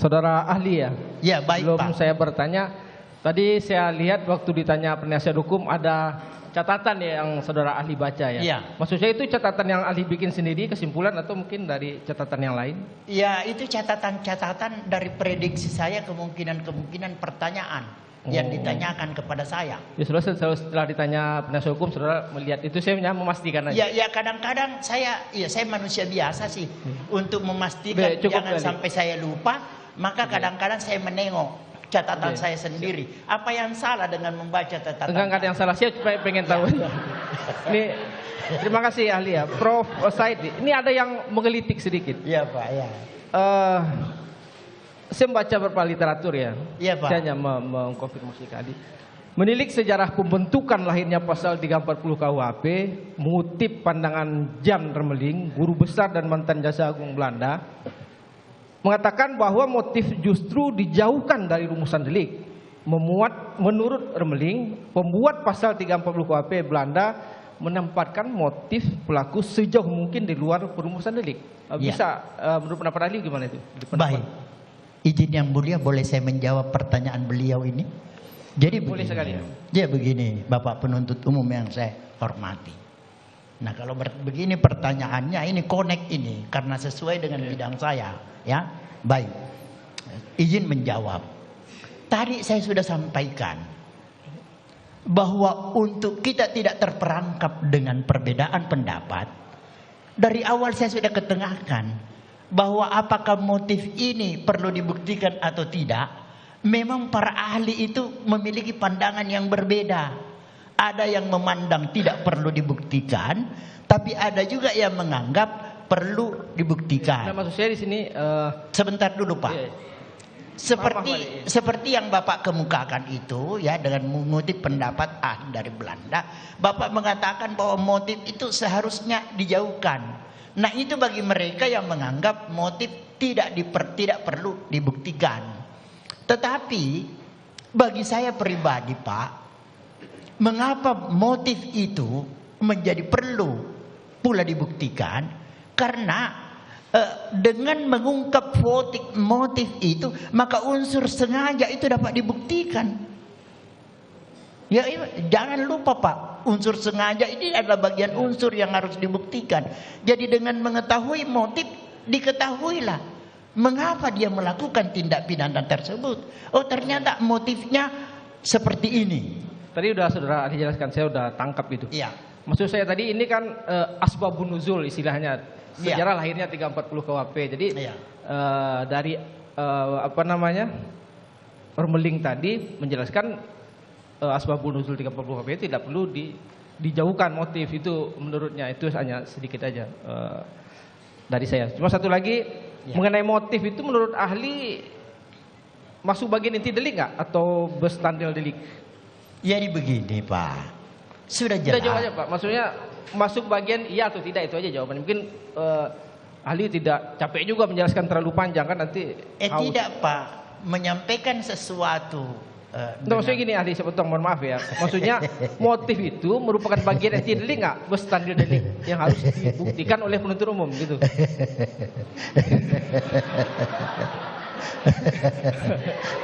Saudara ahli ya? Ya, baik Belum Pak. saya bertanya, tadi saya lihat waktu ditanya penasihat hukum ada catatan ya yang saudara ahli baca ya? Iya. Maksud saya itu catatan yang ahli bikin sendiri, kesimpulan atau mungkin dari catatan yang lain? Ya, itu catatan-catatan dari prediksi saya, kemungkinan pertanyaan yang ditanyakan kepada saya. Ya setelah ditanya penasihat hukum, saudara melihat itu, saya hanya memastikan aja. Ya kadang-kadang saya manusia biasa sih. Untuk memastikan jangan sampai saya lupa, maka kadang-kadang saya menengok catatan saya sendiri. Apa yang salah dengan membaca catatan? Enggak ada yang salah, saya pengen tahu. Ini terima kasih ahli ya, Prof. Said. Ini ada yang menggelitik sedikit. Iya Pak, ya. Saya membaca beberapa literatur ya. Iya Pak. Saya hanya mengkonfirmasi tadi. Menilik sejarah pembentukan lahirnya pasal 340 KUHP, mengutip pandangan Jan Remeling, guru besar dan mantan Jaksa Agung Belanda, mengatakan bahwa motif justru dijauhkan dari rumusan delik. Menurut Remeling, pembuat pasal 340 KUHP Belanda menempatkan motif pelaku sejauh mungkin di luar perumusan delik. Bisa menurut pendapat ahli gimana itu? Baik. Izin yang mulia, boleh saya menjawab pertanyaan beliau ini? Jadi boleh sekali. Ya begini, Bapak penuntut umum yang saya hormati. Nah, kalau begini pertanyaannya, ini connect ini karena sesuai dengan bidang saya, ya. Baik. Izin menjawab. Tadi saya sudah sampaikan bahwa untuk kita tidak terperangkap dengan perbedaan pendapat, dari awal saya sudah ketengahkan bahwa apakah motif ini perlu dibuktikan atau tidak. Memang para ahli itu memiliki pandangan yang berbeda. Ada yang memandang tidak perlu dibuktikan, tapi ada juga yang menganggap perlu dibuktikan. Nah, maksud saya di sini sebentar dulu Pak. Seperti yang Bapak kemukakan itu ya, dengan mengutip pendapat ahli dari Belanda, Bapak mengatakan bahwa motif itu seharusnya dijauhkan. Nah, itu bagi mereka yang menganggap motif tidak perlu dibuktikan. Tetapi bagi saya pribadi Pak, mengapa motif itu menjadi perlu pula dibuktikan? Karena dengan mengungkap motif itu, maka unsur sengaja itu dapat dibuktikan. Ya, jangan lupa Pak, unsur sengaja ini adalah bagian unsur yang harus dibuktikan. Jadi dengan mengetahui motif, diketahuilah mengapa dia melakukan tindak pidana tersebut. Oh, ternyata motifnya seperti ini. Tadi udah saudara dijelaskan, saya udah tangkap itu. Iya. Maksud saya tadi ini kan asbabun nuzul istilahnya, sejarah lahirnya 340 KUHP. Jadi dari Remeling tadi menjelaskan asbabun nuzul 340 KUHP tidak perlu dijauhkan motif itu, menurutnya itu hanya sedikit aja dari saya. Cuma satu lagi mengenai motif itu, menurut ahli masuk bagian inti delik nggak atau bestandil delik? Jadi begini Pak, sudah jelas. Sudah jawab aja Pak, maksudnya masuk bagian iya atau tidak, itu aja jawabannya. Mungkin ahli tidak capek juga menjelaskan terlalu panjang kan nanti. Tidak Pak, menyampaikan sesuatu. Maksudnya gini ahli, saya potong, mohon maaf ya. Maksudnya motif itu merupakan bagian inti delik nggak, bestandil delik yang harus dibuktikan oleh penuntut umum gitu.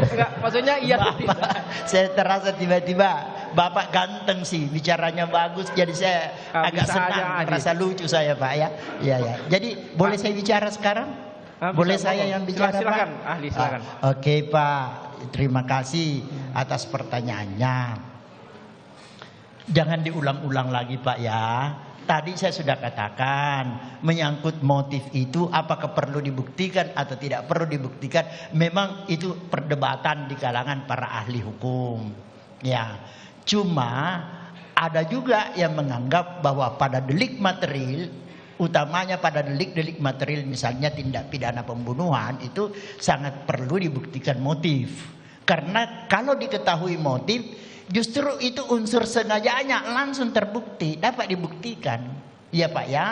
Enggak, maksudnya iya atau tidak. Saya terasa tiba-tiba Bapak ganteng sih, bicaranya bagus, jadi saya agak senang, merasa lucu saya Pak ya. Iya ya. Jadi boleh saya bicara sekarang? Boleh saya yang bicara silakan, Pak? ahli silakan. Oke Pak, terima kasih atas pertanyaannya. Jangan diulang-ulang lagi Pak ya. Tadi saya sudah katakan, menyangkut motif itu apakah perlu dibuktikan atau tidak perlu dibuktikan, memang itu perdebatan di kalangan para ahli hukum. Ya, cuma ada juga yang menganggap bahwa pada delik material, utamanya pada delik-delik material misalnya tindak pidana pembunuhan, itu sangat perlu dibuktikan motif. Karena kalau diketahui motif, justru itu unsur sengajanya langsung terbukti, dapat dibuktikan. Iya Pak ya.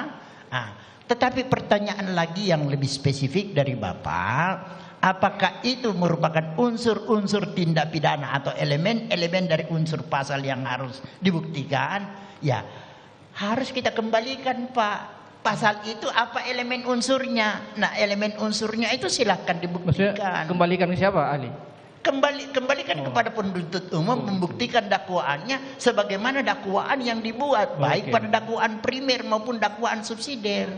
Nah, tetapi pertanyaan lagi yang lebih spesifik dari Bapak, apakah itu merupakan unsur-unsur tindak pidana atau elemen-elemen dari unsur pasal yang harus dibuktikan? Ya, harus kita kembalikan Pak pasal itu apa elemen unsurnya. Nah, elemen unsurnya itu silahkan Maksudnya dibuktikan. kembalikan ke siapa, ahli? Kembalikan kepada penuntut umum membuktikan dakwaannya sebagaimana dakwaan yang dibuat, baik Oke. pada dakwaan primer maupun dakwaan subsidiar.